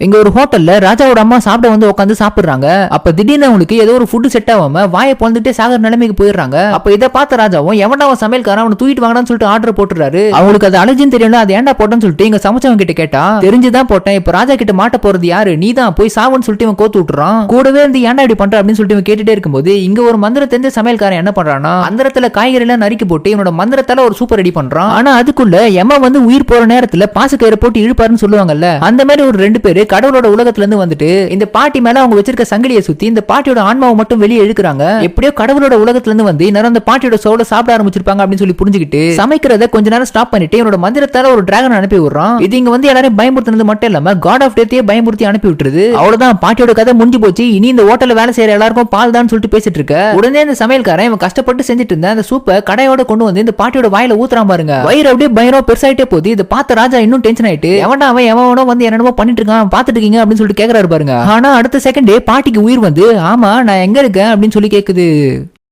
இங்க ஒரு ஹோட்டல்ல ராஜாவோட அம்மா சாப்பிட வந்து உட்காந்து சாப்பிடுறாங்க. அப்ப திடீர்னு அவங்களுக்கு ஏதோ ஒரு ஃபுட் செட் ஆகாம வாயை பொழந்துட்டே சாகர நிலைமைக்கு போயிடுறாங்க. அப்ப இதை பார்த்த ராஜாவும் எவன்டா அவன் சமையல்காரன் அவனை தூக்கிட்டு வாங்கன்னு சொல்லிட்டு ஆர்டர் போட்டுறாரு. அவங்களுக்கு அது அலர்ஜின்னு தெரியல, அது ஏன்டா போட்டேன்னு சொல்லிட்டு இங்க சமைச்சவங்க கிட்ட கேட்டா தெரிஞ்சுதான் போட்டேன், இப்ப ராஜா கிட்ட மாட்ட போறது யாரு, நீ தான் போய் சாவுன்னு சொல்லிட்டு இவன் கோத்து விட்டுறான். கூடவே இருந்து ஏன்டா இப்படி பண்ற அப்படின்னு சொல்லிட்டு இவன் கேட்டுட்டே இருக்கும்போது இங்க ஒரு மந்திரம் தெரிஞ்ச சமையல்காரன் என்ன பண்றான்னா அந்தரத்துல காய்கறி எல்லாம் நறுக்கி போட்டு இவனோட மந்திரத்தால ஒரு சூப்பர் ரெடி பண்றான். ஆனா அதுக்குள்ள எம வந்து உயிர் போற நேரத்துல பாசக்கயிறு போட்டு இழுப்பாருன்னு சொல்லுவாங்கல்ல, அந்த மாதிரி ஒரு 2 பேரு கடவுளோட உலகத்துல இருந்து வந்துட்டு இந்த பாட்டி மேல அவங்க வச்சிருக்க சங்கிலியை சுத்தி இந்த பாட்டியோட ஆன்மாவை மட்டும் வெளியே இழுக்கிறாங்க. எப்படியோ கடவுளோட உலகத்துல இருந்து வந்து நேரம் அந்த பாட்டியோட சோலை சாப்பிட ஆரம்பிச்சிருப்பாங்க அப்படின்னு சொல்லி புரிஞ்சுக்கிட்டு சமைக்கிறத கொஞ்ச நேரம் ஸ்டாப் பண்ணிட்டு என்னோட மந்திரத்தால ஒரு டிராகன் அனுப்பி விடுறான். இது இங்க வந்து எல்லாரையும் பயமுறுத்தினது மட்டும் இல்லாம காட் ஆஃப் டெத்தையே பயமுறுத்தி அனுப்பி விட்டுருது. அவ்வளவுதான், பாட்டியோட கதை முடிஞ்சு போச்சு. இனி இந்த ஹோட்டல்ல வேலை செய்யற எல்லாருக்கும் பால் தான் சொல்லிட்டு பேசிட்டு இருக்க உடனே இந்த சமையல்காரன் இவன் கஷ்டப்பட்டு செஞ்சுட்டு இருந்த அந்த சூப்பை கடையோட கொண்டு வந்து இந்த பாட்டியோட வாயில ஊத்துறான் பாருங்க. வயிறு அப்படியே பயங்கரம் பெருசாயிட்டே போகுது. இதை பார்த்த ராஜா இன்னும் டென்ஷன் ஆயிட்டு எவன்டா அவன் எவனோ வந்து என்னென்னமோ பண்ணிட்டு இருக்கான் பாத்துட்டு இருக்கீங்க அப்படின்னு சொல்லிட்டு கேக்குறாரு பாருங்க. ஆனா அடுத்த செகண்டே பாட்டிக்கு உயிர் வந்து ஆமா நான் எங்க இருக்கேன் அப்படின்னு சொல்லி கேக்குது.